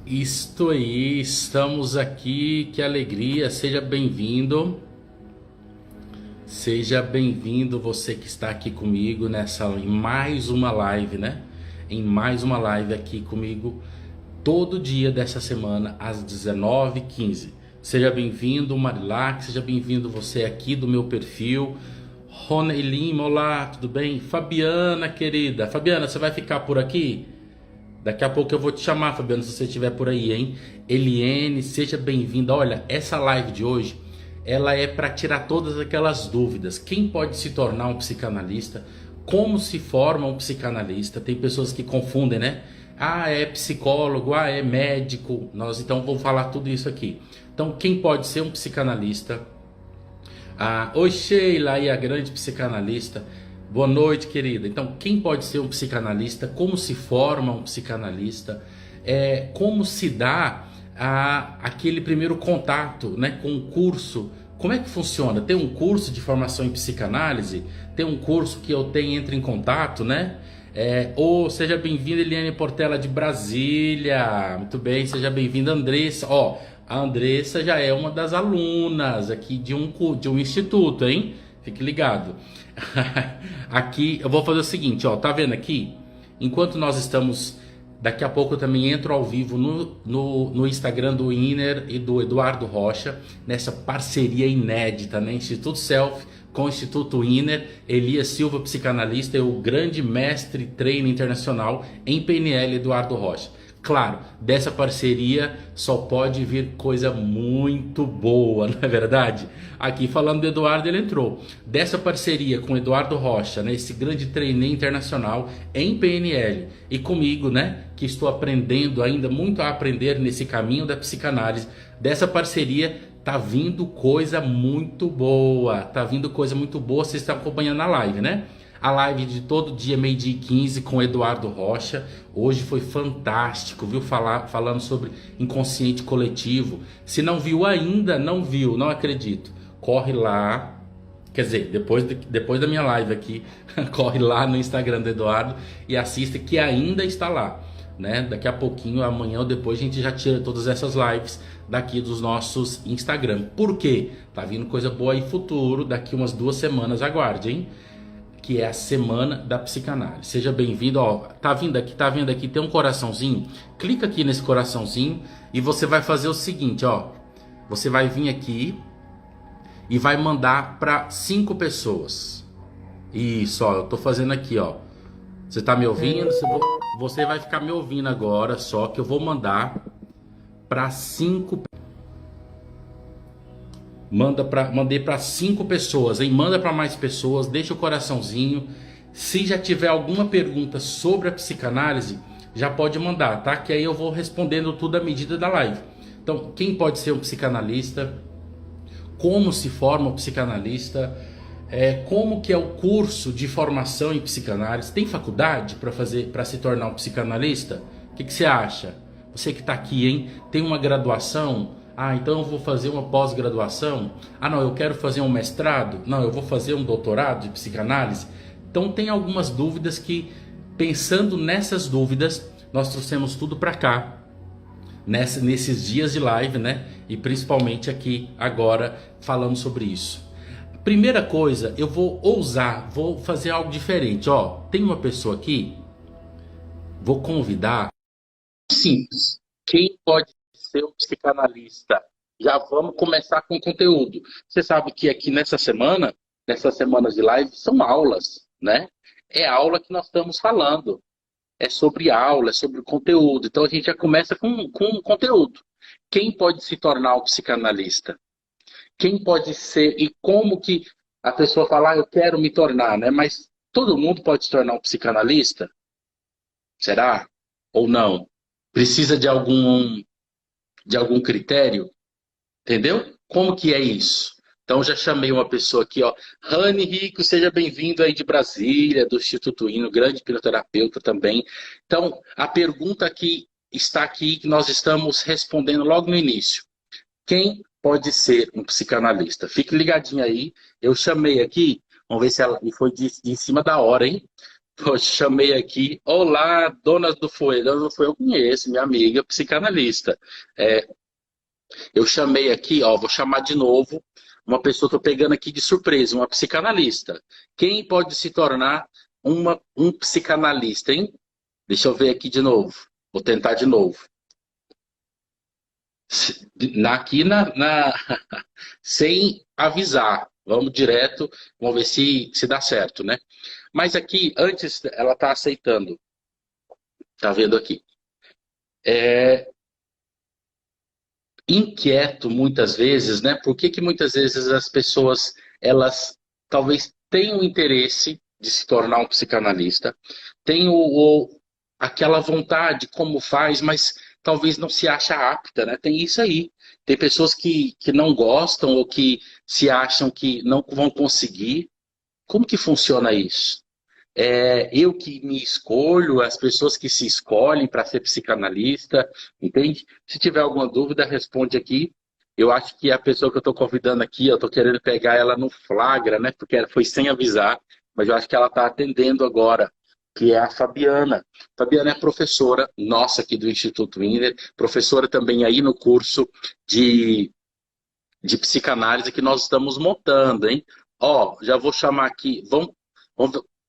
Isto aí, estamos aqui, que alegria, seja bem-vindo você que está aqui comigo em mais uma live, né? Em mais uma live aqui comigo, todo dia dessa semana, às 19h15. Seja bem-vindo, Marilac, seja bem-vindo você aqui do meu perfil. Rony Lima, olá, tudo bem? Fabiana, querida, Fabiana, você vai ficar por aqui? Daqui a pouco eu vou te chamar, Fabiano, se você estiver por aí, hein? Eliene, seja bem-vinda. Olha, essa live de hoje, ela é para tirar todas aquelas dúvidas. Quem pode se tornar um psicanalista? Como se forma um psicanalista? Tem pessoas que confundem, né? Ah, é psicólogo, ah, é médico. Nós então vamos falar tudo isso aqui. Então, quem pode ser um psicanalista? Ah, oi Sheila, aí a grande psicanalista. Boa noite, querida. Então, quem pode ser um psicanalista? Como se forma um psicanalista? Como se dá aquele primeiro contato, né, com o curso? Como é que funciona? Tem um curso de formação em psicanálise? Tem um curso que eu tenho entre em contato, né? Seja bem-vinda, Eliane Portela de Brasília. Muito bem, seja bem-vinda, Andressa. Ó, a Andressa já é uma das alunas aqui de um instituto, hein? Fique ligado. Aqui eu vou fazer o seguinte, ó, tá vendo aqui? Enquanto nós estamos, daqui a pouco eu também entro ao vivo no Instagram do Iner e do Eduardo Rocha, nessa parceria inédita, né? Instituto Self com o Instituto Iner, Elias Silva, psicanalista, e o grande mestre treino internacional em PNL, Eduardo Rocha. Claro, dessa parceria só pode vir coisa muito boa, não é verdade? Aqui falando do Eduardo, ele entrou. Dessa parceria com o Eduardo Rocha, né, esse grande trainee internacional em PNL, e comigo, né, que estou aprendendo ainda muito a aprender nesse caminho da psicanálise, dessa parceria tá vindo coisa muito boa. Tá vindo coisa muito boa, vocês estão acompanhando a live, né? A live de todo dia, meio-dia e 15, com o Eduardo Rocha. Hoje foi fantástico, viu? Falando sobre inconsciente coletivo. Se não viu ainda, não viu, não acredito. Corre lá. Quer dizer, depois da minha live aqui, corre lá no Instagram do Eduardo e assista, que ainda está lá, né? Daqui a pouquinho, amanhã ou depois, a gente já tira todas essas lives daqui dos nossos Instagram. Por quê? Tá vindo coisa boa aí futuro, daqui umas 2 semanas, aguarde, hein? Que é a Semana da Psicanálise. Seja bem-vindo, ó, tá vendo aqui, tem um coraçãozinho, clica aqui nesse coraçãozinho e você vai fazer o seguinte, ó, você vai vir aqui e vai mandar para 5 pessoas. Isso, ó, eu tô fazendo aqui, ó, você tá me ouvindo? Você vai ficar me ouvindo agora, só que eu vou mandar para 5. Mandei para 5 pessoas, hein? Manda para mais pessoas, deixa o coraçãozinho. Se já tiver alguma pergunta sobre a psicanálise, já pode mandar, tá? Que aí eu vou respondendo tudo à medida da live. Então, quem pode ser um psicanalista? Como se forma um psicanalista? Como que é o curso de formação em psicanálise? Tem faculdade para se tornar um psicanalista? O que você acha? Você que está aqui, hein? Tem uma graduação? Ah, então eu vou fazer uma pós-graduação? Ah, não, eu quero fazer um mestrado? Não, eu vou fazer um doutorado de psicanálise? Então tem algumas dúvidas que, pensando nessas dúvidas, nós trouxemos tudo para cá, nesses dias de live, né? E principalmente aqui agora falando sobre isso. Primeira coisa, eu vou ousar, vou fazer algo diferente. Ó, tem uma pessoa aqui, vou convidar. Simples. Quem pode ser um psicanalista? Já vamos começar com o conteúdo. Você sabe que aqui nessas semanas de live, são aulas, né? É aula que nós estamos falando. É sobre aula, é sobre conteúdo. Então a gente já começa com conteúdo. Quem pode se tornar um psicanalista? Quem pode ser e como que a pessoa fala, eu quero me tornar, né? Mas todo mundo pode se tornar um psicanalista? Será? Ou não? Precisa de algum critério? Entendeu? Como que é isso? Então já chamei uma pessoa aqui, ó. Rani Rico, seja bem-vindo aí de Brasília, do Instituto Hino, grande hipnoterapeuta também. Então, a pergunta que está aqui, que nós estamos respondendo logo no início. Quem pode ser um psicanalista? Fique ligadinho aí. Eu chamei aqui, vamos ver se ela. E foi de em cima da hora, hein? Eu chamei aqui. Olá, dona do Foi. Dona do Foi eu conheço, minha amiga psicanalista. É, eu chamei aqui, ó, vou chamar de novo uma pessoa, estou pegando aqui de surpresa, uma psicanalista. Quem pode se tornar um psicanalista, hein? Deixa eu ver aqui de novo. Vou tentar de novo. Aqui sem avisar. Vamos direto, vamos ver se dá certo, né? Mas aqui, antes, ela está aceitando. Tá vendo aqui? É inquieto muitas vezes, né? Por que que muitas vezes as pessoas, elas talvez tenham interesse de se tornar um psicanalista, tenham aquela vontade, como faz, mas talvez não se acha apta, né? Tem isso aí. Tem pessoas que não gostam ou que se acham que não vão conseguir. Como que funciona isso? É eu que me escolho, as pessoas que se escolhem para ser psicanalista, entende? Se tiver alguma dúvida, responde aqui. Eu acho que a pessoa que eu estou convidando aqui, eu estou querendo pegar ela no flagra, né? Porque ela foi sem avisar, mas eu acho que ela está atendendo agora, que é a Fabiana. Fabiana é professora nossa aqui do Instituto Wiener, professora também aí no curso de, de psicanálise que nós estamos montando, hein? Ó, já vou chamar aqui, vamos,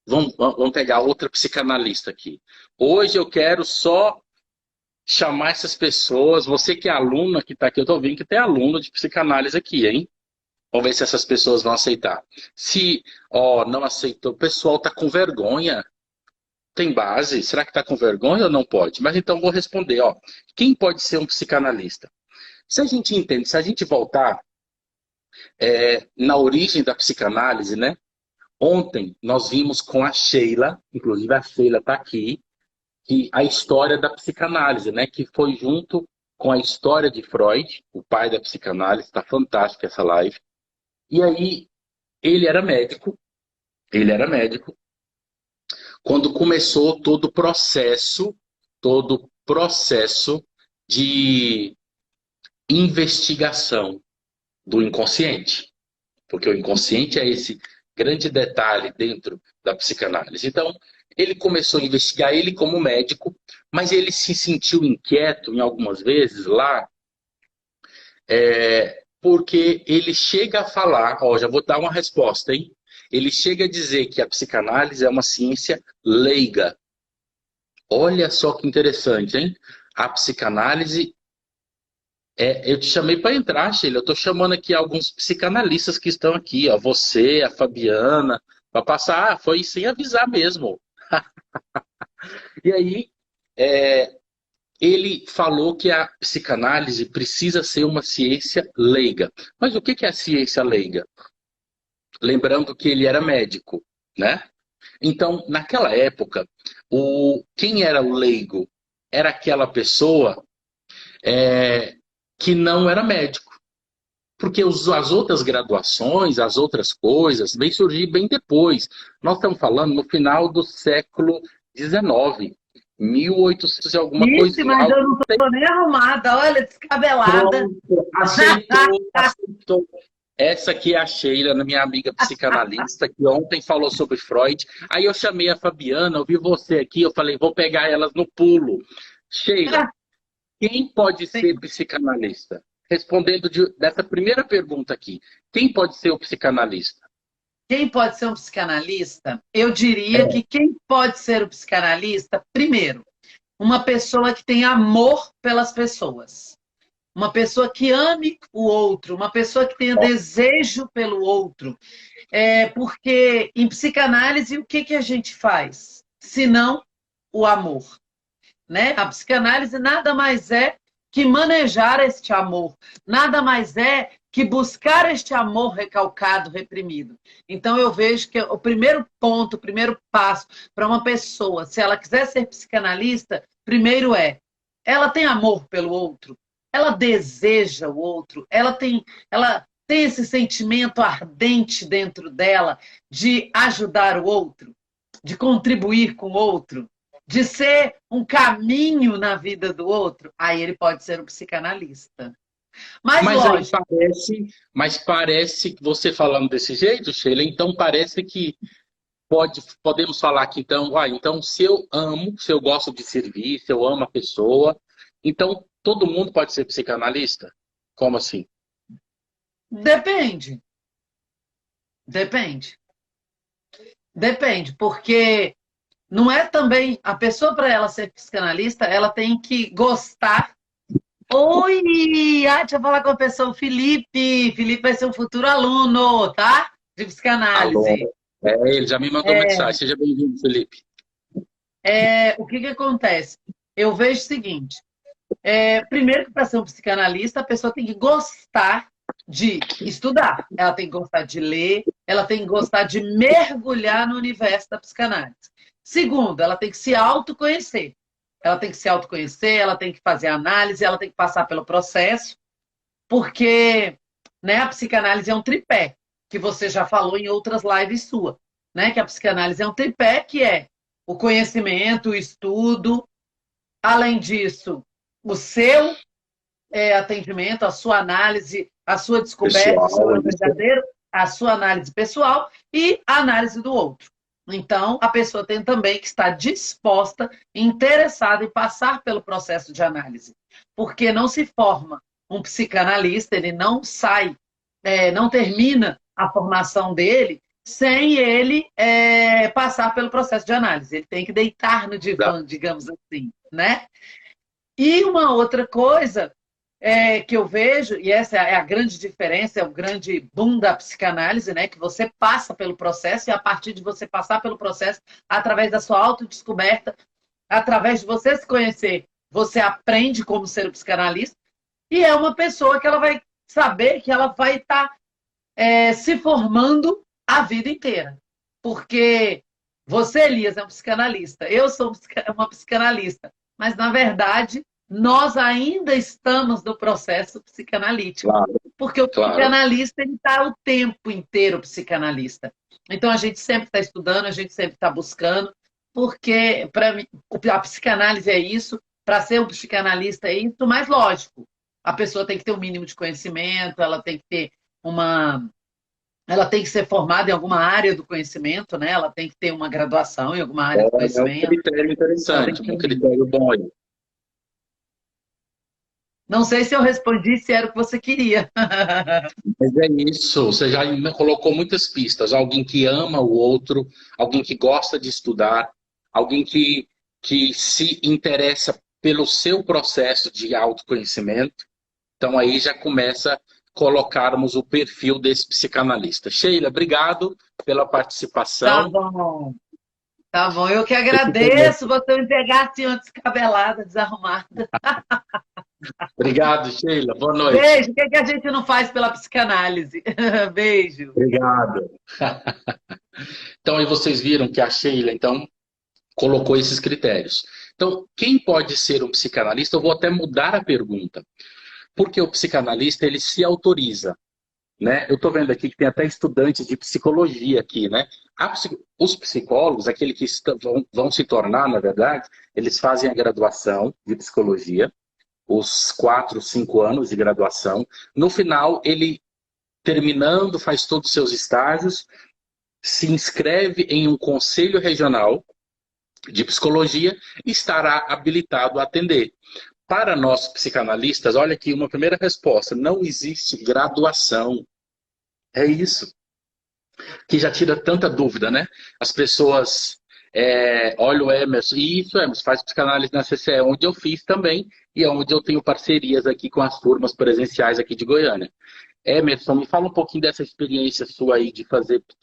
vamos pegar outra psicanalista aqui. Hoje eu quero só chamar essas pessoas, você que é aluna que está aqui, eu estou vendo que tem aluno de psicanálise aqui, hein? Vamos ver se essas pessoas vão aceitar. Se, ó, não aceitou, o pessoal está com vergonha. Tem base? Será que está com vergonha ou não pode? Mas então vou responder, ó. Quem pode ser um psicanalista? Se a gente entende, se a gente voltar na origem da psicanálise, né? Ontem nós vimos com a Sheila, inclusive a Sheila está aqui, que a história da psicanálise, né? Que foi junto com a história de Freud, o pai da psicanálise, está fantástica essa live. E aí ele era médico, ele era médico, quando começou todo o processo de investigação do inconsciente. Porque o inconsciente é esse grande detalhe dentro da psicanálise. Então, ele começou a investigar ele como médico, mas ele se sentiu inquieto em algumas vezes lá, porque ele chega a falar, ó, já vou dar uma resposta, hein? Ele chega a dizer que a psicanálise é uma ciência leiga. Olha só que interessante, hein? A psicanálise eu te chamei para entrar, Sheila. Eu estou chamando aqui alguns psicanalistas que estão aqui, ó. Você, a Fabiana, para passar. Ah, foi sem avisar mesmo. E aí, é, ele falou que a psicanálise precisa ser uma ciência leiga. Mas o que é a ciência leiga? Lembrando que ele era médico, né? Então, naquela época, quem era o leigo era aquela pessoa que não era médico. Porque as outras graduações, as outras coisas, vêm surgir bem depois. Nós estamos falando no final do século XIX, 1800 e alguma coisa. Ixi, mas eu não estou nem arrumada, olha, descabelada. Pronto, aceitou. Essa aqui é a Sheila, minha amiga psicanalista, que ontem falou sobre Freud. Aí eu chamei a Fabiana, eu vi você aqui, eu falei, vou pegar elas no pulo. Sheila, quem pode ser psicanalista? Respondendo dessa primeira pergunta aqui, quem pode ser o psicanalista? Quem pode ser um psicanalista? Eu diria que quem pode ser o psicanalista, primeiro, uma pessoa que tem amor pelas pessoas. Uma pessoa que ame o outro, uma pessoa que tenha desejo pelo outro. Porque em psicanálise, o que a gente faz? Se não o amor. Né? A psicanálise nada mais é que manejar este amor, nada mais é que buscar este amor recalcado, reprimido. Então eu vejo que o primeiro ponto, o primeiro passo para uma pessoa, se ela quiser ser psicanalista, primeiro ela tem amor pelo outro, ela deseja o outro, ela tem esse sentimento ardente dentro dela de ajudar o outro, de contribuir com o outro, de ser um caminho na vida do outro, aí ele pode ser um psicanalista. Mas lógico. Mas parece que você falando desse jeito, Sheila, então parece que podemos falar que então, então se eu amo, se eu gosto de servir, se eu amo a pessoa, então todo mundo pode ser psicanalista? Como assim? Depende, depende, depende, porque não é também a pessoa para ela ser psicanalista, ela tem que gostar. Oi, deixa eu falar com a pessoa, o Felipe. Felipe vai ser um futuro aluno, tá? De Alô? psicanálise. Ele já me mandou mensagem. Seja bem-vindo, Felipe. O que que acontece? Eu vejo o seguinte: primeiro que para ser um psicanalista, a pessoa tem que gostar de estudar, ela tem que gostar de ler, ela tem que gostar de mergulhar no universo da psicanálise. Segundo, ela tem que se autoconhecer. Ela tem que se autoconhecer, ela tem que fazer análise, ela tem que passar pelo processo, porque, né, a psicanálise é um tripé, que você já falou em outras lives sua, né? Que a psicanálise é um tripé que é o conhecimento, o estudo, além disso, o seu atendimento, a sua análise, a sua descoberta, o seu Pessoal, eu verdadeiro, a sua análise pessoal e a análise do outro. Então, a pessoa tem também que estar disposta, interessada em passar pelo processo de análise. Porque não se forma um psicanalista, ele não sai, não termina a formação dele sem ele passar pelo processo de análise. Ele tem que deitar no divã, digamos assim, né? E uma outra coisa que eu vejo, e essa é a grande diferença, é o grande boom da psicanálise, né? Que você passa pelo processo e a partir de você passar pelo processo, através da sua autodescoberta, através de você se conhecer, você aprende como ser um psicanalista e é uma pessoa que ela vai saber que ela vai estar se formando a vida inteira. Porque você, Elias, é um psicanalista, eu sou uma psicanalista, mas na verdade nós ainda estamos no processo psicanalítico. claro, Porque o claro. psicanalista está o tempo inteiro psicanalista. Então a gente sempre está estudando, a gente sempre está buscando, porque para mim a psicanálise é isso, para ser um psicanalista é isso, mas lógico, a pessoa tem que ter um mínimo de conhecimento, ela tem que ter uma ela tem que ser formada em alguma área do conhecimento, né? Ela tem que ter uma graduação em alguma área do É um conhecimento. critério Ela tem interessante, que ter um um mínimo. critério bom aí. Não sei se eu respondi se era o que você queria. Mas é isso, você já colocou muitas pistas. Alguém que ama o outro, alguém que gosta de estudar, alguém que se interessa pelo seu processo de autoconhecimento. Então aí já começa a colocarmos o perfil desse psicanalista. Sheila, obrigado pela Tá participação. bom, tá bom. Eu que Esse tema- agradeço você me pegar assim, uma descabelada, desarrumada. Obrigado, Sheila. Boa noite. Beijo. O que é que a gente não faz pela psicanálise? Beijo. Obrigado. Então aí vocês viram que a Sheila, então, colocou esses critérios. Então, quem pode ser um psicanalista? Eu vou até mudar a pergunta. Porque o psicanalista, ele se autoriza, né? Eu estou vendo aqui que tem até estudantes de psicologia aqui, né? Os psicólogos, aqueles que vão se tornar, na verdade, eles fazem a graduação de psicologia, os 4, 5 anos de graduação. No final, ele, terminando, faz todos os seus estágios, se inscreve em um conselho regional de psicologia e estará habilitado a atender. Para nós psicanalistas, olha aqui uma primeira resposta: não existe graduação. É isso que já tira tanta dúvida, né? As pessoas olham o Emerson, e isso, Emerson, faz psicanálise na CCE, onde eu fiz também, e é onde eu tenho parcerias aqui com as turmas presenciais aqui de Goiânia. Emerson, me fala um pouquinho dessa experiência sua aí de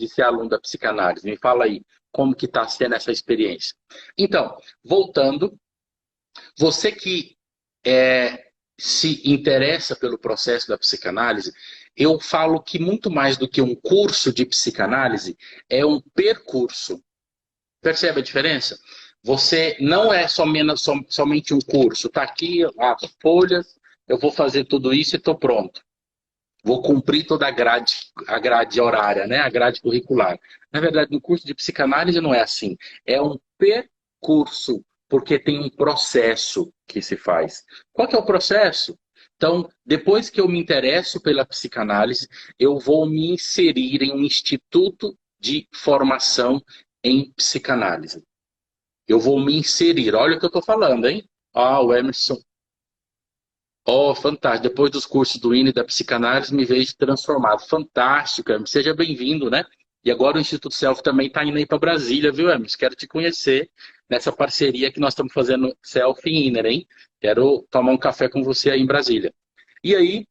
ser aluno da psicanálise. Me fala aí como que está sendo essa experiência. Então, voltando, você que se interessa pelo processo da psicanálise, eu falo que muito mais do que um curso de psicanálise, é um percurso. Percebe a diferença? Você não é somente um curso. Está aqui as folhas, eu vou fazer tudo isso e estou pronto. Vou cumprir toda a grade horária, né? A grade curricular. Na verdade, no curso de psicanálise não é assim. É um percurso, porque tem um processo que se faz. Qual que é o processo? Então, depois que eu me interesso pela psicanálise, eu vou me inserir em um instituto de formação em psicanálise. Eu vou me inserir. Olha o que eu estou falando, hein? Ah, o Emerson. Oh, fantástico. Depois dos cursos do INE da psicanálise, me vejo transformado. Fantástico, Emerson. Seja bem-vindo, né? E agora o Instituto Self também está indo aí para Brasília, viu, Emerson? Quero te conhecer nessa parceria que nós estamos fazendo Self e Inner, hein? Quero tomar um café com você aí em Brasília. E aí,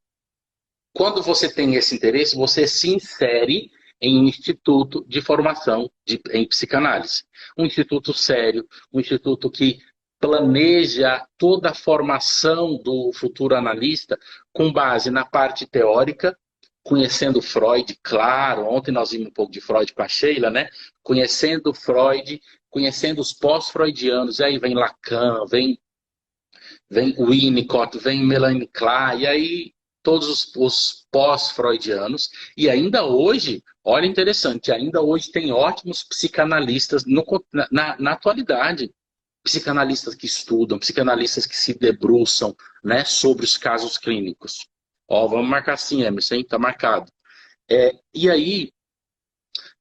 quando você tem esse interesse, você se insere em um instituto de formação em psicanálise. Um instituto sério, um instituto que planeja toda a formação do futuro analista com base na parte teórica, conhecendo Freud, claro, ontem nós vimos um pouco de Freud com a Sheila, né? Conhecendo Freud, conhecendo os pós-freudianos, aí vem Lacan, vem Winnicott, vem Melanie Klein, e aí todos os pós-freudianos. E ainda hoje, olha interessante, ainda hoje tem ótimos psicanalistas na atualidade. Psicanalistas que estudam, psicanalistas que se debruçam, né, sobre os casos clínicos. Ó, vamos marcar assim, Emerson, hein? Tá marcado. E aí,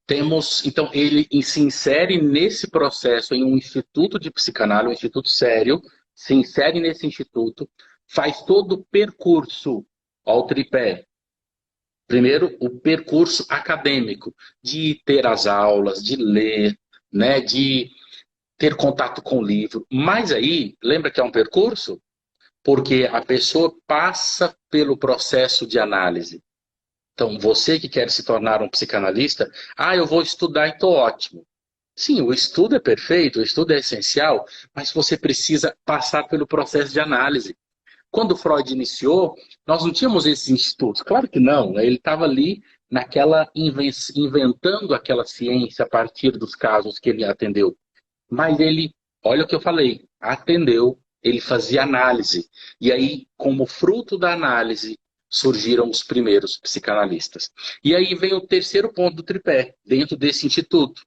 temos, então, ele se insere nesse processo em um instituto de psicanálise, um instituto sério, se insere nesse instituto, faz todo o percurso ao tripé. Primeiro, o percurso acadêmico, de ter as aulas, de ler, né, de ter contato com o livro. Mas aí, lembra que é um percurso? Porque a pessoa passa pelo processo de análise. Então, você que quer se tornar um psicanalista, eu vou estudar e estou ótimo. Sim, o estudo é perfeito, o estudo é essencial, mas você precisa passar pelo processo de análise. Quando Freud iniciou, nós não tínhamos esses institutos. Claro que não, né? Ele estava ali naquela inventando aquela ciência a partir dos casos que ele atendeu. Mas ele, olha o que eu falei, atendeu, ele fazia análise. E aí, como fruto da análise, surgiram os primeiros psicanalistas. E aí vem o terceiro ponto do tripé, dentro desse instituto,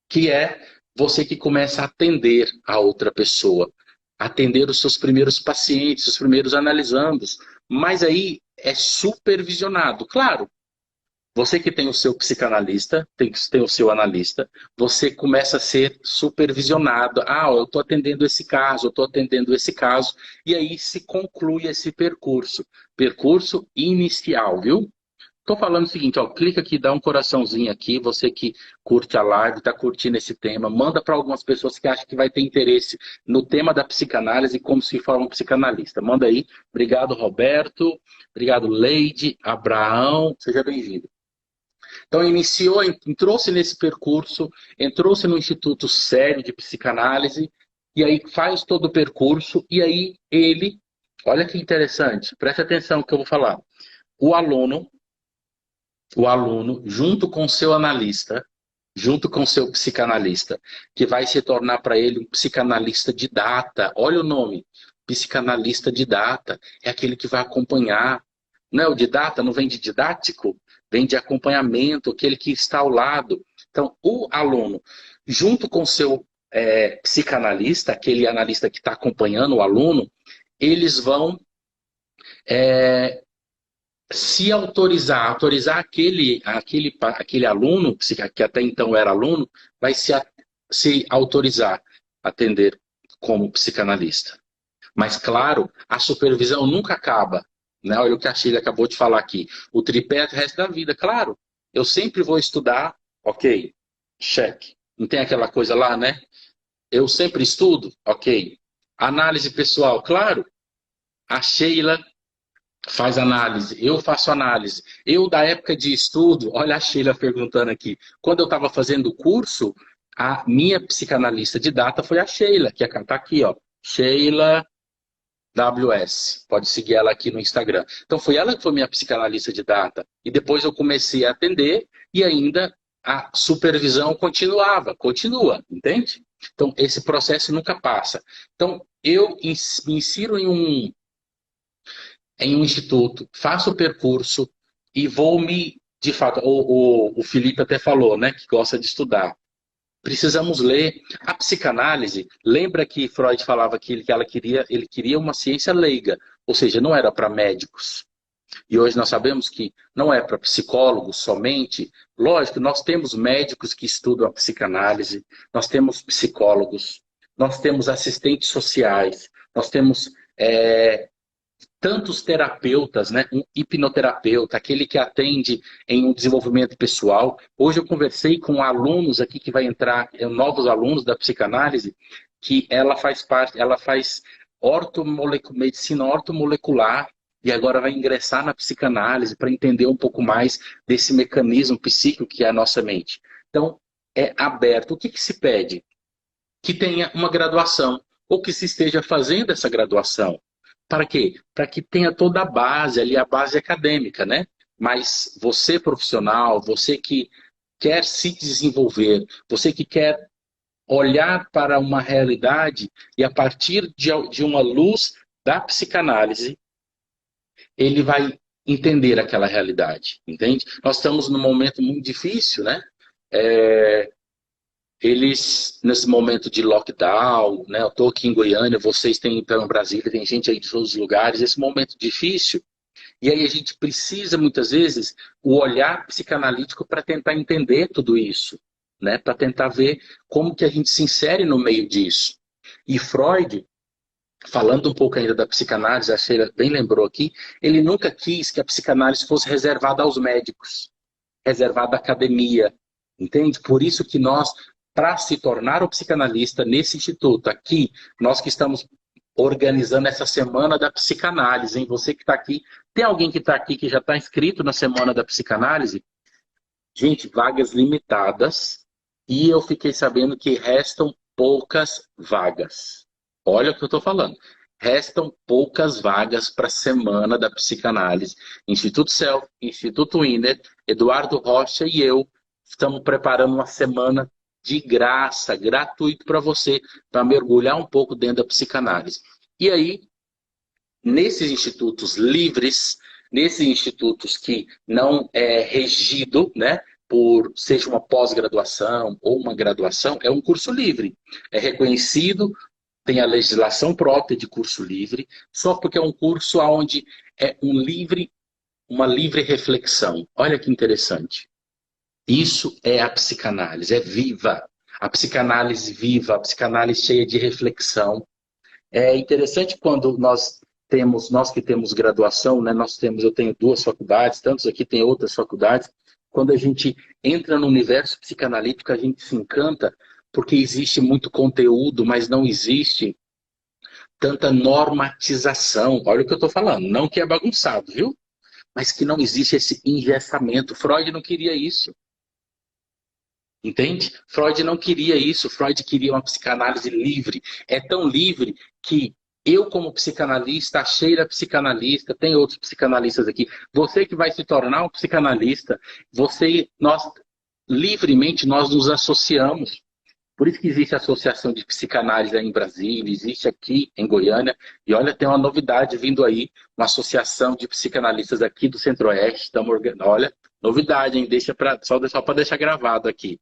que é você que começa a atender a outra pessoa, atender os seus primeiros pacientes, os primeiros analisandos. Mas aí é supervisionado. Claro, você que tem o seu psicanalista, tem o seu analista, você começa a ser supervisionado. Eu estou atendendo esse caso, eu estou atendendo esse caso. E aí se conclui esse percurso. Percurso inicial, viu? Estou falando o seguinte, clica aqui, dá um coraçãozinho aqui, você que curte a live, está curtindo esse tema, manda para algumas pessoas que acham que vai ter interesse no tema da psicanálise e como se forma um psicanalista. Manda aí. Obrigado, Roberto. Obrigado, Leide, Abraão. Seja bem-vindo. Então, entrou-se nesse percurso, entrou-se no Instituto Sério de Psicanálise, e aí faz todo o percurso, e aí ele, olha que interessante, preste atenção no que eu vou falar. O aluno, junto com o seu analista, junto com o seu psicanalista, que vai se tornar para ele um psicanalista de data, olha o nome, psicanalista de data, é aquele que vai acompanhar. Não é o didata, não vem de didático? Vem de acompanhamento, aquele que está ao lado. Então, o aluno, junto com o seu psicanalista, aquele analista que está acompanhando o aluno, eles vão se autorizar aquele aluno, que até então era aluno, vai se autorizar a atender como psicanalista. Mas, claro, a supervisão nunca acaba. Né? Olha o que a Sheila acabou de falar aqui. O tripé é o resto da vida. Claro, eu sempre vou estudar, ok, cheque. Não tem aquela coisa lá, né? Eu sempre estudo, ok. Análise pessoal, claro. A Sheila faz análise, eu faço análise. Eu, da época de estudo, olha a Sheila perguntando aqui. Quando eu estava fazendo o curso, a minha psicanalista de data foi a Sheila, que está aqui, ó. Sheila WS, pode seguir ela aqui no Instagram. Então foi ela que foi minha psicanalista de data. E depois eu comecei a atender e ainda a supervisão continua, entende? Então esse processo nunca passa. Então eu me insiro em um instituto, faço o percurso e de fato, o Felipe até falou, né, que gosta de estudar. Precisamos ler. A psicanálise, lembra que Freud falava que ele queria uma ciência leiga, ou seja, não era para médicos. E hoje nós sabemos que não é para psicólogos somente. Lógico, nós temos médicos que estudam a psicanálise, nós temos psicólogos, nós temos assistentes sociais, nós temos tantos terapeutas, né? Um hipnoterapeuta, aquele que atende em um desenvolvimento pessoal. Hoje eu conversei com alunos aqui que vai entrar, novos alunos da psicanálise, que ela faz medicina ortomolecular e agora vai ingressar na psicanálise para entender um pouco mais desse mecanismo psíquico que é a nossa mente. Então, é aberto. O que se pede? Que tenha uma graduação, ou que se esteja fazendo essa graduação. Para quê? Para que tenha toda a base ali, a base acadêmica, né? Mas você profissional, você que quer se desenvolver, você que quer olhar para uma realidade e a partir de uma luz da psicanálise, ele vai entender aquela realidade, entende? Nós estamos num momento muito difícil, né? Eles, nesse momento de lockdown, né? Eu estou aqui em Goiânia, vocês têm em Brasília, tem gente aí de todos os lugares, esse momento difícil, e aí a gente precisa, muitas vezes, o olhar psicanalítico para tentar entender tudo isso, né? Para tentar ver como que a gente se insere no meio disso. E Freud, falando um pouco ainda da psicanálise, a Sheila bem lembrou aqui, ele nunca quis que a psicanálise fosse reservada aos médicos, reservada à academia, entende? Por isso que nós, para se tornar um psicanalista nesse instituto aqui, nós que estamos organizando essa semana da psicanálise, hein? Você que está aqui, tem alguém que está aqui que já está inscrito na semana da psicanálise? Gente, vagas limitadas, e eu fiquei sabendo que restam poucas vagas. Olha o que eu estou falando. Restam poucas vagas para a semana da psicanálise. Instituto Self, Instituto Winner, Eduardo Rocha e eu estamos preparando uma semana de graça, gratuito para você, para mergulhar um pouco dentro da psicanálise. E aí, nesses institutos livres, nesses institutos que não é regido, né, por seja uma pós-graduação ou uma graduação, é um curso livre. É reconhecido, tem a legislação própria de curso livre, só porque é um curso onde é uma livre reflexão. Olha que interessante. Isso é a psicanálise, é viva. A psicanálise viva, a psicanálise cheia de reflexão. É interessante quando nós que temos graduação, né, eu tenho 2 faculdades, tantos aqui têm outras faculdades, quando a gente entra no universo psicanalítico, a gente se encanta, porque existe muito conteúdo, mas não existe tanta normatização. Olha o que eu estou falando, não que é bagunçado, viu? Mas que não existe esse engessamento. Freud não queria isso. Entende? Freud não queria isso. Freud queria uma psicanálise livre. É tão livre que eu, como psicanalista, a Sheila psicanalista, tem outros psicanalistas aqui. Você que vai se tornar um psicanalista, livremente nós nos associamos. Por isso que existe a Associação de Psicanálise aí em Brasília, existe aqui em Goiânia. E olha, tem uma novidade vindo aí, uma associação de psicanalistas aqui do Centro-Oeste. Olha, novidade, hein? Só para deixar gravado aqui.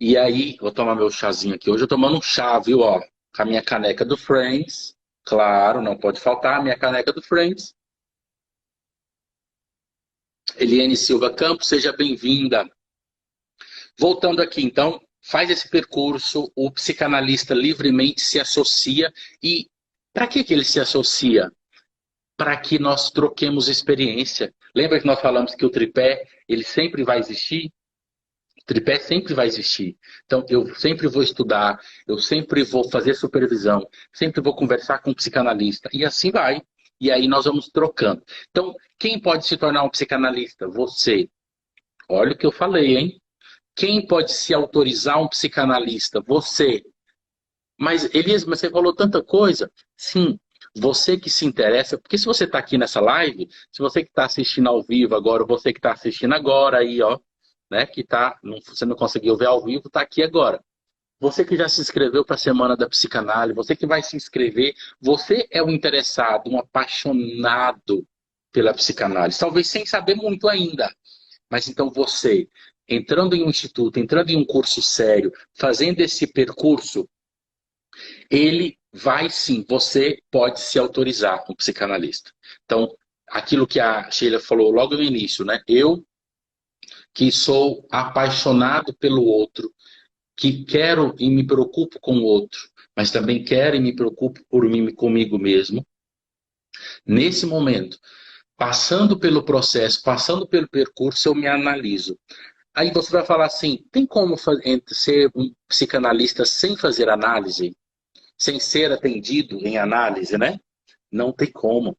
E aí, vou tomar meu chazinho aqui. Hoje eu tô tomando um chá, viu? Ó, com a minha caneca do Friends. Claro, não pode faltar a minha caneca do Friends. Eliane Silva Campos, seja bem-vinda. Voltando aqui, então, faz esse percurso, o psicanalista livremente se associa. E para que ele se associa? Para que nós troquemos experiência. Lembra que nós falamos que o tripé, ele sempre vai existir? O tripé sempre vai existir. Então, eu sempre vou estudar, eu sempre vou fazer supervisão, sempre vou conversar com um psicanalista. E assim vai. E aí nós vamos trocando. Então, quem pode se tornar um psicanalista? Você. Olha o que eu falei, hein? Quem pode se autorizar um psicanalista? Você. Mas, Elias, você falou tanta coisa. Sim, você que se interessa, porque se você está aqui nessa live, se você que está assistindo ao vivo agora, ou você que está assistindo agora aí, ó, né, que você não conseguiu ver ao vivo, está aqui agora. Você que já se inscreveu para a Semana da Psicanálise, você que vai se inscrever, você é um interessado, um apaixonado pela psicanálise, talvez sem saber muito ainda. Mas então você, entrando em um instituto, entrando em um curso sério, fazendo esse percurso, ele vai sim, você pode se autorizar um psicanalista. Então, aquilo que a Sheila falou logo no início, né? Eu que sou apaixonado pelo outro, que quero e me preocupo com o outro, mas também quero e me preocupo por mim, comigo mesmo. Nesse momento, passando pelo processo, passando pelo percurso, eu me analiso. Aí você vai falar assim: tem como ser um psicanalista sem fazer análise? Sem ser atendido em análise, né? Não tem como.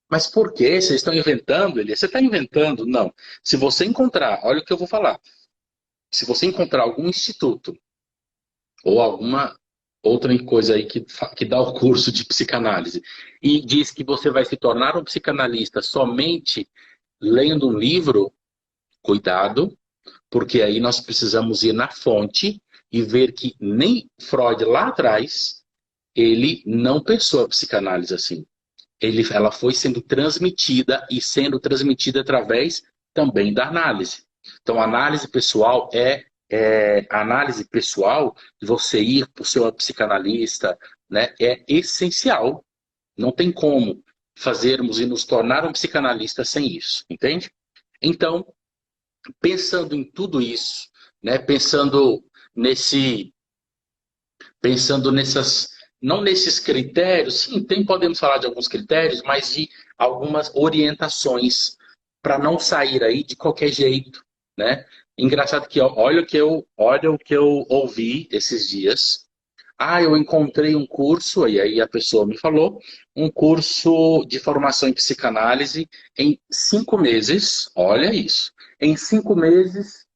Mas por quê? Vocês estão inventando, Elias? Você está inventando? Não. Se você encontrar, olha o que eu vou falar. Se você encontrar algum instituto ou alguma outra coisa aí que dá o curso de psicanálise e diz que você vai se tornar um psicanalista somente lendo um livro, cuidado, porque aí nós precisamos ir na fonte e ver que nem Freud lá atrás, ele não pensou a psicanálise assim. Ela foi sendo transmitida e sendo transmitida através também da análise. Então, a análise pessoal a análise pessoal, de você ir para o seu psicanalista, né, é essencial. Não tem como fazermos e nos tornar um psicanalista sem isso, entende? Então, pensando em tudo isso, né, nesse, pensando nessas, não nesses critérios, sim, podemos falar de alguns critérios, mas de algumas orientações para não sair aí de qualquer jeito, né? Engraçado que olha o que eu ouvi esses dias. Ah, eu encontrei um curso, e aí a pessoa me falou, um curso de formação em psicanálise em 5 meses. Olha isso. Em 5 meses,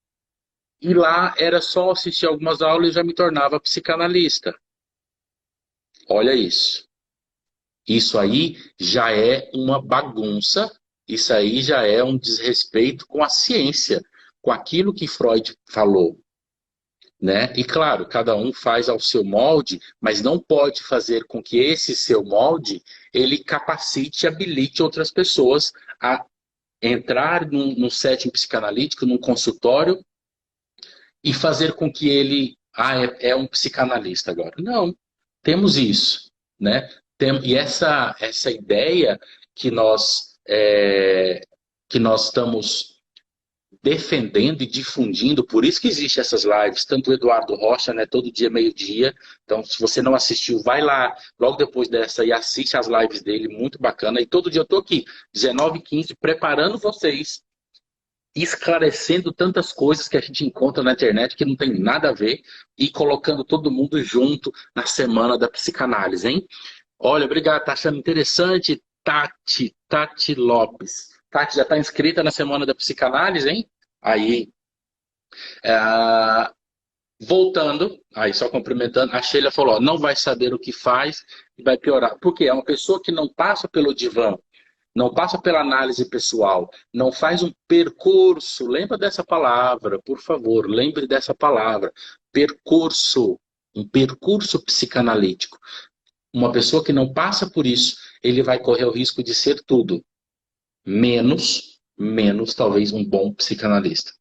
e lá era só assistir algumas aulas e já me tornava psicanalista. Olha isso. Isso aí já é uma bagunça, isso aí já é um desrespeito com a ciência, com aquilo que Freud falou, né? E claro, cada um faz ao seu molde, mas não pode fazer com que esse seu molde ele capacite e habilite outras pessoas a entrar num setting psicanalítico, num consultório e fazer com que ele é um psicanalista agora. Não, temos isso, né? E essa ideia que que nós estamos defendendo e difundindo, por isso que existem essas lives, tanto o Eduardo Rocha, né, todo dia, meio-dia. Então, se você não assistiu, vai lá logo depois dessa e assiste as lives dele, muito bacana. E todo dia eu estou aqui, 19h15, preparando vocês, esclarecendo tantas coisas que a gente encontra na internet que não tem nada a ver e colocando todo mundo junto na semana da psicanálise, hein? Olha, obrigado, tá achando interessante? Tati Lopes. Tati já está inscrita na semana da psicanálise, hein? Aí, é, voltando, aí só cumprimentando, a Sheila falou, ó, não vai saber o que faz e vai piorar. Por quê? É uma pessoa que não passa pelo divã, não passa pela análise pessoal, não faz um percurso. Lembra dessa palavra, por favor, lembre dessa palavra. Percurso, um percurso psicanalítico. Uma pessoa que não passa por isso, ele vai correr o risco de ser tudo, menos talvez um bom psicanalista.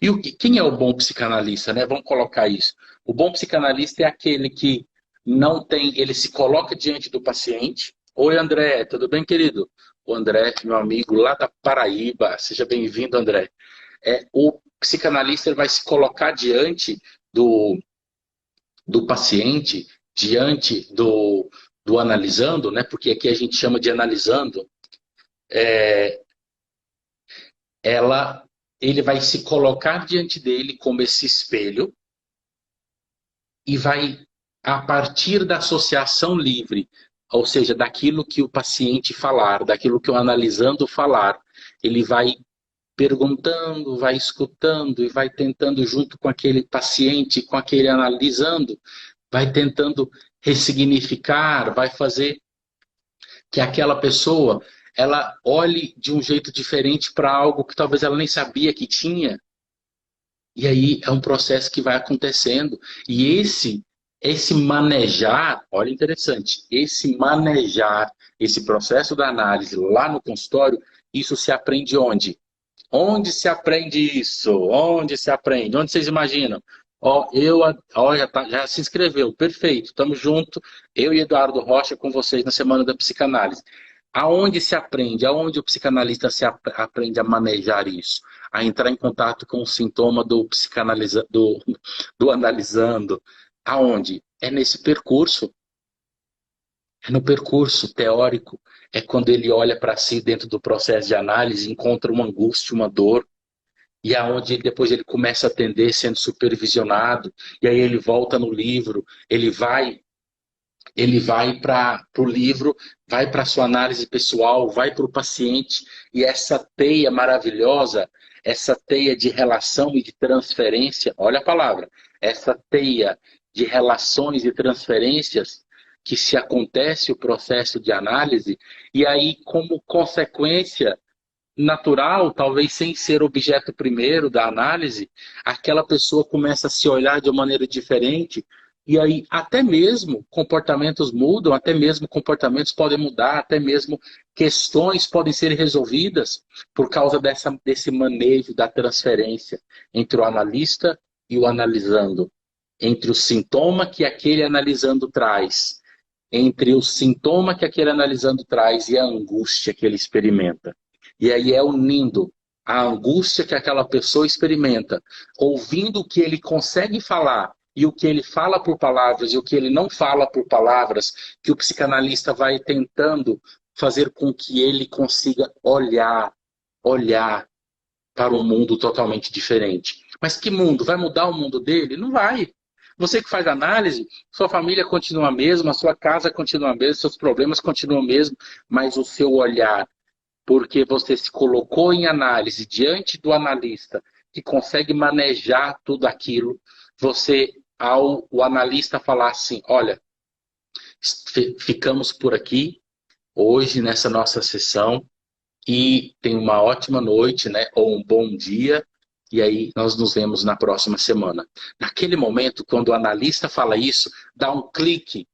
E quem é o bom psicanalista, né? Vamos colocar isso. O bom psicanalista é aquele que não tem, ele se coloca diante do paciente. Oi, André, tudo bem, querido? O André, meu amigo lá da Paraíba, seja bem-vindo, André. O psicanalista ele vai se colocar diante do paciente, diante do analisando, né? Porque aqui a gente chama de analisando. Ele vai se colocar diante dele como esse espelho e vai, a partir da associação livre, ou seja, daquilo que o paciente falar, daquilo que o analisando falar, ele vai perguntando, vai escutando e vai tentando, junto com aquele paciente, com aquele analisando, vai tentando ressignificar, vai fazer que aquela pessoa ela olhe de um jeito diferente para algo que talvez ela nem sabia que tinha. E aí é um processo que vai acontecendo. E esse manejar, olha interessante, esse processo da análise lá no consultório, isso se aprende onde? Onde se aprende isso? Onde se aprende? Onde vocês imaginam? Ó, ó, já se inscreveu, perfeito, tamo junto. Eu e Eduardo Rocha com vocês na Semana da Psicanálise. Aonde se aprende? Aonde o psicanalista aprende a manejar isso? A entrar em contato com o sintoma do analisando. Aonde? É nesse percurso. É no percurso teórico. É quando ele olha para si dentro do processo de análise, encontra uma angústia, uma dor, e aonde depois ele começa a atender sendo supervisionado, e aí ele volta no livro, ele vai para o livro, vai para a sua análise pessoal, vai para o paciente, e essa teia maravilhosa, essa teia de relação e de transferência, olha a palavra, essa teia de relações e transferências que se acontece o processo de análise, e aí como consequência natural, talvez sem ser objeto primeiro da análise, aquela pessoa começa a se olhar de uma maneira diferente, e aí até mesmo comportamentos mudam, até mesmo comportamentos podem mudar, até mesmo questões podem ser resolvidas por causa desse manejo da transferência entre o analista e o analisando, entre o sintoma que aquele analisando traz, entre o sintoma que aquele analisando traz e a angústia que ele experimenta. E aí é unindo a angústia que aquela pessoa experimenta, ouvindo o que ele consegue falar e o que ele fala por palavras e o que ele não fala por palavras, que o psicanalista vai tentando fazer com que ele consiga olhar para um mundo totalmente diferente. Mas que mundo? Vai mudar o mundo dele? Não vai. Você que faz análise, sua família continua a mesma, sua casa continua a mesma, seus problemas continuam o mesmo, mas o seu olhar, porque você se colocou em análise diante do analista que consegue manejar tudo aquilo, você, ao o analista falar assim, olha, ficamos por aqui hoje nessa nossa sessão e tenha uma ótima noite, né, ou um bom dia, e aí nós nos vemos na próxima semana. Naquele momento, quando o analista fala isso, dá um clique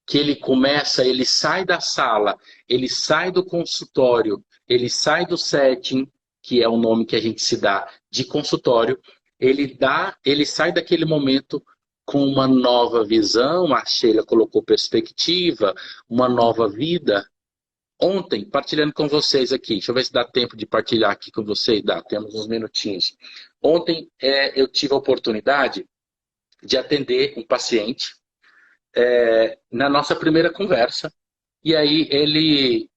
que ele começa, ele sai da sala, ele sai do consultório, ele sai do setting, que é o nome que a gente se dá de consultório, ele sai daquele momento com uma nova visão, a Sheila colocou perspectiva, uma nova vida. Ontem, partilhando com vocês aqui, deixa eu ver se dá tempo de partilhar aqui com vocês, dá, temos uns minutinhos. Ontem eu tive a oportunidade de atender um paciente na nossa primeira conversa. E aí ele,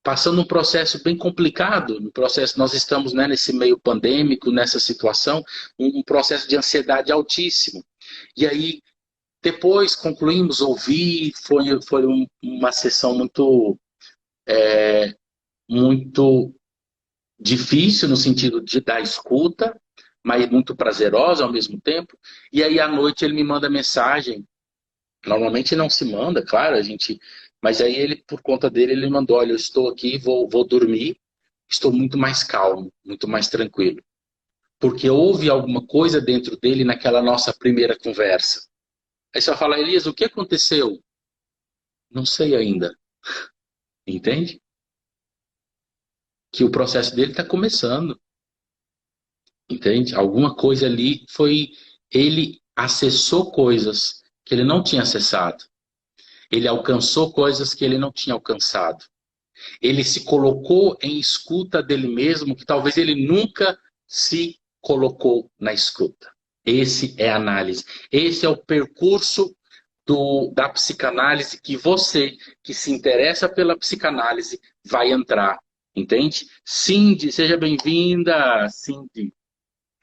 passando um processo bem complicado, no processo, nós estamos, né, nesse meio pandêmico, nessa situação, um processo de ansiedade altíssimo. E aí, depois concluímos, ouvi, foi uma sessão muito difícil no sentido da escuta, mas muito prazerosa ao mesmo tempo. E aí, à noite, ele me manda mensagem. Normalmente não se manda, claro, a gente. Mas aí ele, por conta dele, ele mandou: olha, eu estou aqui, vou dormir, estou muito mais calmo, muito mais tranquilo. Porque houve alguma coisa dentro dele naquela nossa primeira conversa. Aí você vai falar, Elias, o que aconteceu? Não sei ainda. Entende? Que o processo dele está começando. Entende? Alguma coisa ali foi. Ele acessou coisas que ele não tinha acessado. Ele alcançou coisas que ele não tinha alcançado. Ele se colocou em escuta dele mesmo, que talvez ele nunca se colocou na escuta. Esse é a análise. Esse é o percurso da psicanálise que você, que se interessa pela psicanálise, vai entrar. Entende? Cindy, seja bem-vinda. Cindy,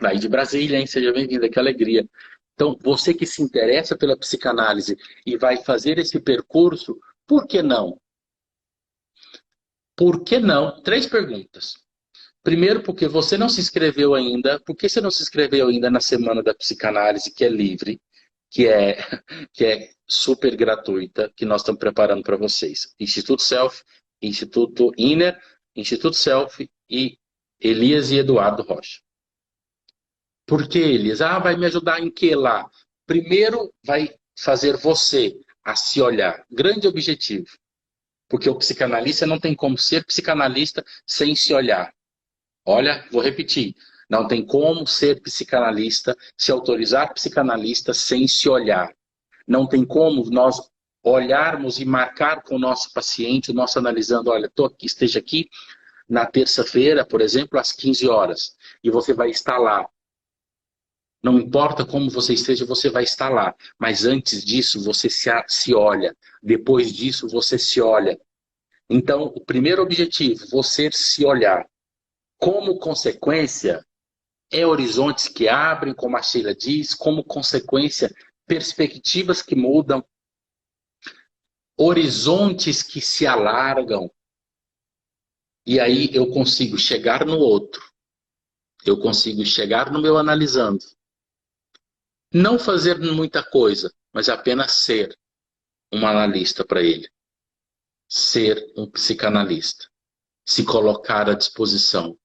daí de Brasília, hein? Seja bem-vinda, que alegria. Então, você que se interessa pela psicanálise e vai fazer esse percurso, por que não? Por que não? Três perguntas. Primeiro, porque você não se inscreveu ainda. Por que você não se inscreveu ainda na Semana da Psicanálise, que é livre, que é, que é super gratuita, que nós estamos preparando para vocês? Instituto Self, Instituto Inner, Instituto Self e Elias e Eduardo Rocha. Por que, Elias? Vai me ajudar em que lá? Primeiro, vai fazer você a se olhar. Grande objetivo. Porque o psicanalista não tem como ser psicanalista sem se olhar. Olha, vou repetir. Não tem como ser psicanalista, se autorizar psicanalista sem se olhar. Não tem como nós olharmos e marcar com o nosso paciente, o nosso analisando, olha, esteja aqui na terça-feira, por exemplo, às 15 horas, e você vai estar lá. Não importa como você esteja, você vai estar lá. Mas antes disso, você se olha. Depois disso, você se olha. Então, o primeiro objetivo, você se olhar. Como consequência, horizontes que abrem, como a Sheila diz, como consequência, perspectivas que mudam, horizontes que se alargam. E aí eu consigo chegar no outro. Eu consigo chegar no meu analisando. Não fazer muita coisa, mas apenas ser um analista para ele. Ser um psicanalista. Se colocar à disposição.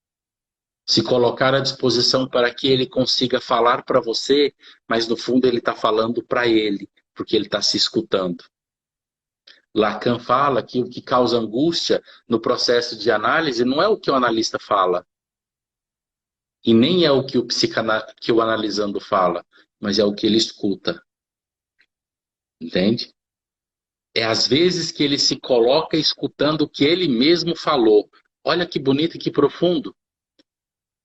Se colocar à disposição para que ele consiga falar para você, mas no fundo ele está falando para ele, porque ele está se escutando. Lacan fala que o que causa angústia no processo de análise não é o que o analista fala, e nem é o que que o analisando fala, mas é o que ele escuta. Entende? É às vezes que ele se coloca escutando o que ele mesmo falou. Olha que bonito e que profundo.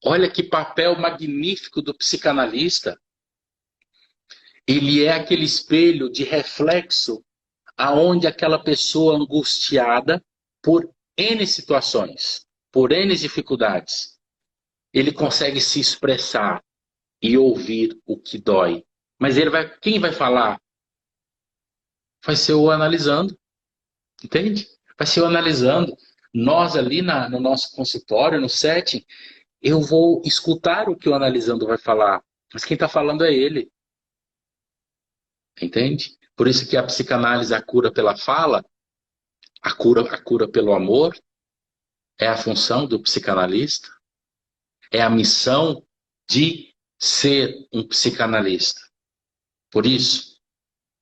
Olha que papel magnífico do psicanalista. Ele é aquele espelho de reflexo aonde aquela pessoa angustiada por N situações, por N dificuldades, ele consegue se expressar e ouvir o que dói. Mas quem vai falar? Vai ser o analisando, entende? Vai ser o analisando. Nós ali no nosso consultório, no setting, eu vou escutar o que o analisando vai falar, mas quem está falando é ele, entende? Por isso que a psicanálise, a cura pela fala, a cura pelo amor, é a função do psicanalista, é a missão de ser um psicanalista. Por isso,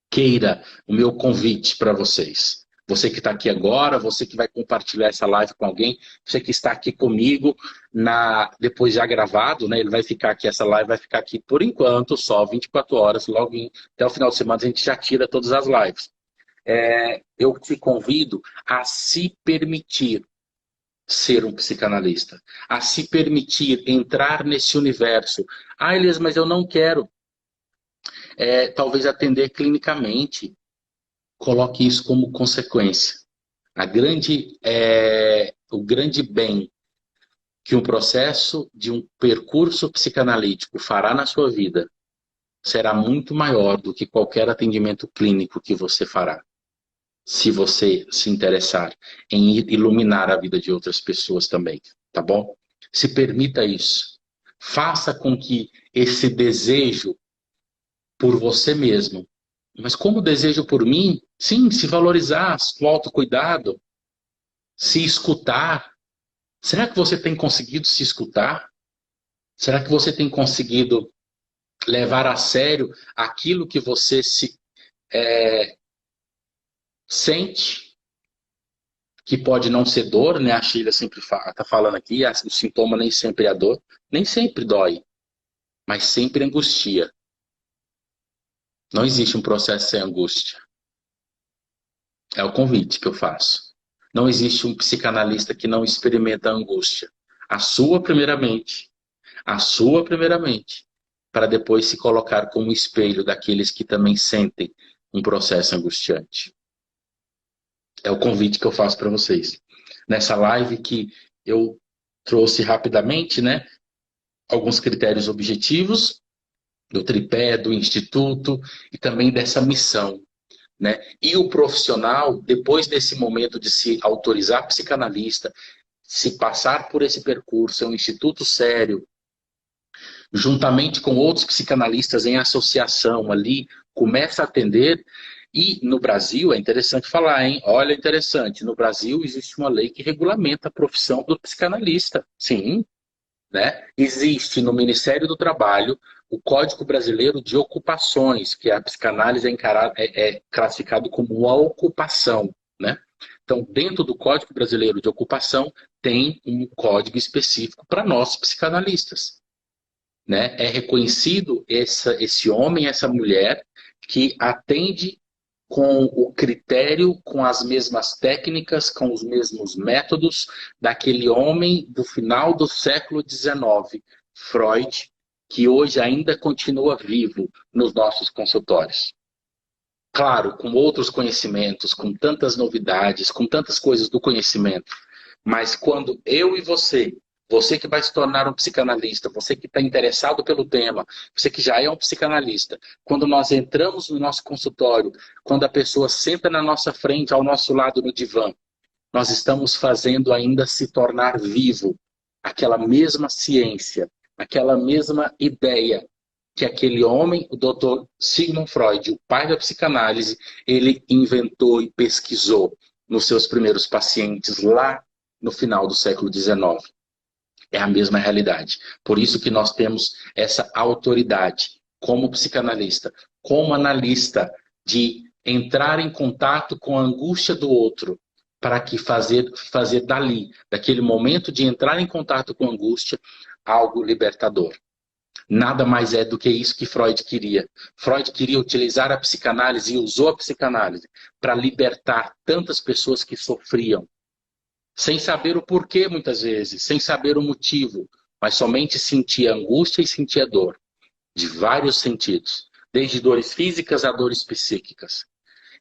queira o meu convite para vocês. Você que está aqui agora, você que vai compartilhar essa live com alguém, você que está aqui comigo, depois já gravado, né? Ele vai ficar aqui, essa live vai ficar aqui por enquanto, só 24 horas, logo até o final de semana a gente já tira todas as lives. Eu te convido a se permitir ser um psicanalista, a se permitir entrar nesse universo. Ah, Elias, mas eu não quero. Talvez atender clinicamente. Coloque isso como consequência. O grande bem que um processo de um percurso psicanalítico fará na sua vida será muito maior do que qualquer atendimento clínico que você fará, se você se interessar em iluminar a vida de outras pessoas também, tá bom? Se permita isso. Faça com que esse desejo por você mesmo, mas como desejo por mim, sim, se valorizar, o autocuidado, se escutar. Será que você tem conseguido se escutar? Será que você tem conseguido levar a sério aquilo que você sente? Que pode não ser dor, né? A Sheila sempre está falando aqui, o sintoma nem sempre é a dor, nem sempre dói, mas sempre angustia. Não existe um processo sem angústia. É o convite que eu faço. Não existe um psicanalista que não experimenta a angústia. A sua primeiramente, para depois se colocar como espelho daqueles que também sentem um processo angustiante. É o convite que eu faço para vocês. Nessa live que eu trouxe rapidamente, né, alguns critérios objetivos do tripé, do instituto e também dessa missão, né? E o profissional, depois desse momento de se autorizar psicanalista, se passar por esse percurso, é um instituto sério, juntamente com outros psicanalistas em associação ali, começa a atender. E no Brasil, é interessante falar, hein? Olha, interessante, no Brasil existe uma lei que regulamenta a profissão do psicanalista. Sim, né? Existe no Ministério do Trabalho o Código Brasileiro de Ocupações, que a psicanálise é classificado como uma ocupação, né? Então, dentro do Código Brasileiro de Ocupação, tem um código específico para nós psicanalistas. né? É reconhecido esse homem, essa mulher que atende com o critério, com as mesmas técnicas, com os mesmos métodos daquele homem do final do século XIX, Freud, que hoje ainda continua vivo nos nossos consultórios. Claro, com outros conhecimentos, com tantas novidades, com tantas coisas do conhecimento, mas quando eu e você que vai se tornar um psicanalista, você que está interessado pelo tema, você que já é um psicanalista, quando nós entramos no nosso consultório, quando a pessoa senta na nossa frente, ao nosso lado no divã, nós estamos fazendo ainda se tornar vivo aquela mesma ciência, aquela mesma ideia que aquele homem, o Dr. Sigmund Freud, o pai da psicanálise, ele inventou e pesquisou nos seus primeiros pacientes lá no final do século XIX. É a mesma realidade. Por isso que nós temos essa autoridade como psicanalista, como analista, de entrar em contato com a angústia do outro, para que fazer dali, daquele momento de entrar em contato com a angústia, algo libertador. Nada mais é do que isso que Freud queria. Freud queria utilizar a psicanálise e usou a psicanálise para libertar tantas pessoas que sofriam, sem saber o porquê muitas vezes, sem saber o motivo, mas somente sentia angústia e sentia dor, de vários sentidos, desde dores físicas a dores psíquicas.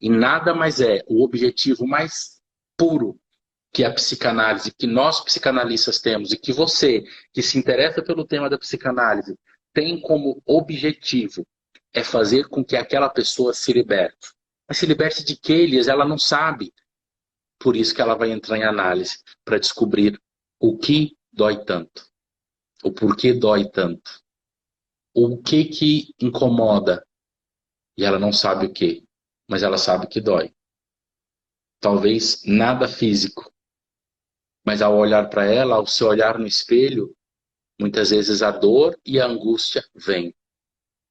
E nada mais é o objetivo mais puro que a psicanálise, que nós psicanalistas temos, e que você, que se interessa pelo tema da psicanálise, tem como objetivo, é fazer com que aquela pessoa se liberte. Mas se liberte de que, Elias? Ela não sabe. Por isso que ela vai entrar em análise, para descobrir o que dói tanto, o porquê dói tanto, o que incomoda. E ela não sabe o que, mas ela sabe que dói. Talvez nada físico, mas ao olhar para ela, ao se olhar no espelho, muitas vezes a dor e a angústia vêm.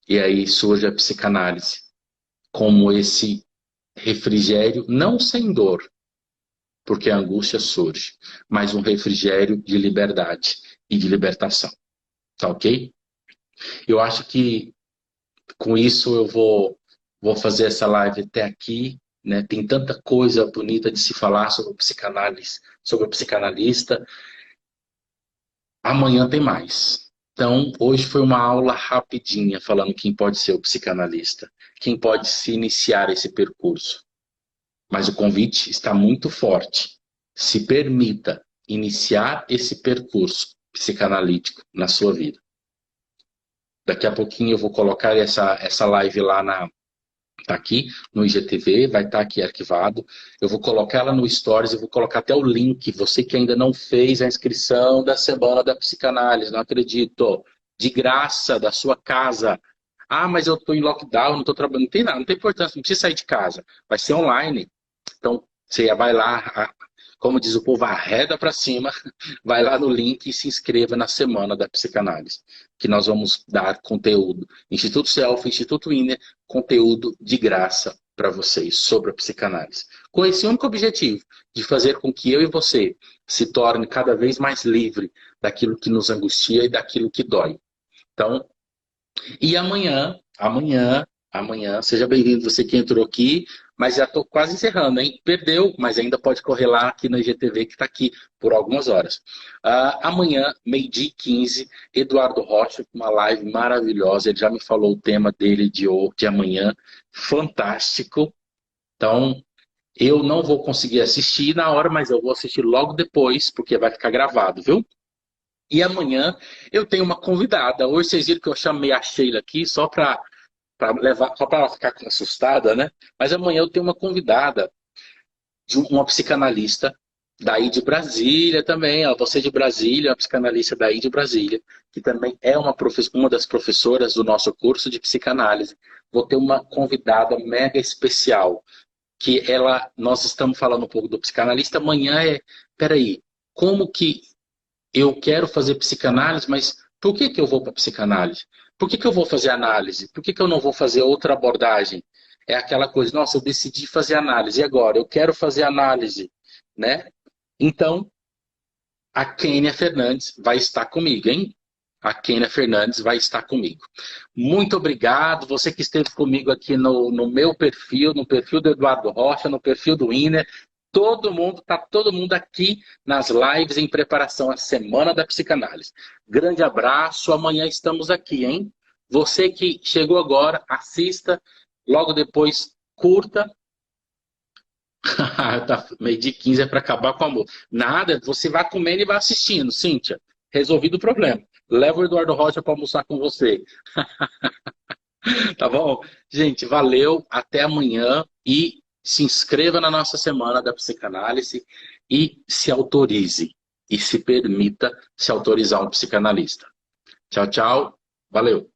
E aí surge a psicanálise, como esse refrigério, não sem dor, porque a angústia surge, mas um refrigério de liberdade e de libertação. Tá ok? Eu acho que com isso eu vou fazer essa live até aqui, né? Tem tanta coisa bonita de se falar sobre psicanálise, sobre o psicanalista. Amanhã tem mais. Então, hoje foi uma aula rapidinha falando quem pode ser o psicanalista, quem pode se iniciar esse percurso. Mas o convite está muito forte. Se permita iniciar esse percurso psicanalítico na sua vida. Daqui a pouquinho eu vou colocar essa live lá tá aqui no IGTV, vai estar aqui arquivado. Eu vou colocar ela no Stories, eu vou colocar até o link. Você que ainda não fez a inscrição da Semana da Psicanálise, não acredito, de graça, da sua casa. Ah, mas eu estou em lockdown, não estou trabalhando. Não tem nada, não tem importância, não precisa sair de casa. Vai ser online. Então, você vai lá, como diz o povo, arreda para cima, vai lá no link e se inscreva na Semana da Psicanálise, que nós vamos dar conteúdo. Instituto Self, Instituto Inner, conteúdo de graça para vocês sobre a psicanálise. Com esse único objetivo, de fazer com que eu e você se torne cada vez mais livre daquilo que nos angustia e daquilo que dói. Então, e amanhã, seja bem-vindo você que entrou aqui, mas já estou quase encerrando, hein? Perdeu, mas ainda pode correr lá aqui na IGTV que está aqui por algumas horas. Amanhã, 12h15, Eduardo Rocha, uma live maravilhosa. Ele já me falou o tema dele de amanhã, fantástico. Então, eu não vou conseguir assistir na hora, mas eu vou assistir logo depois, porque vai ficar gravado, viu? E amanhã eu tenho uma convidada. Hoje vocês viram que eu chamei a Sheila aqui só para levar, só para ela ficar assustada, né? Mas amanhã eu tenho uma convidada de uma psicanalista daí de Brasília também, ó, você de Brasília, uma psicanalista daí de Brasília, que também é uma das professoras do nosso curso de psicanálise. Vou ter uma convidada mega especial, que nós estamos falando um pouco do psicanalista. Amanhã peraí, como que eu quero fazer psicanálise, mas por que eu vou para psicanálise? Por que eu vou fazer análise? Por que eu não vou fazer outra abordagem? É aquela coisa, nossa, eu decidi fazer análise, e agora? Eu quero fazer análise, né? Então, a Kênia Fernandes vai estar comigo, hein? a Kênia Fernandes vai estar comigo. Muito obrigado, você que esteve comigo aqui no meu perfil, no perfil do Eduardo Rocha, no perfil do Iner. Todo mundo aqui nas lives em preparação à Semana da Psicanálise. Grande abraço, amanhã estamos aqui, hein? Você que chegou agora, assista, logo depois curta. Tá, meio de 15 é para acabar com o amor. Nada, você vai comendo e vai assistindo, Cíntia. Resolvido o problema. Leva o Eduardo Rocha para almoçar com você. Tá bom? Gente, valeu. Até amanhã. E se inscreva na nossa Semana da Psicanálise e se autorize. E se permita se autorizar um psicanalista. Tchau, tchau. Valeu.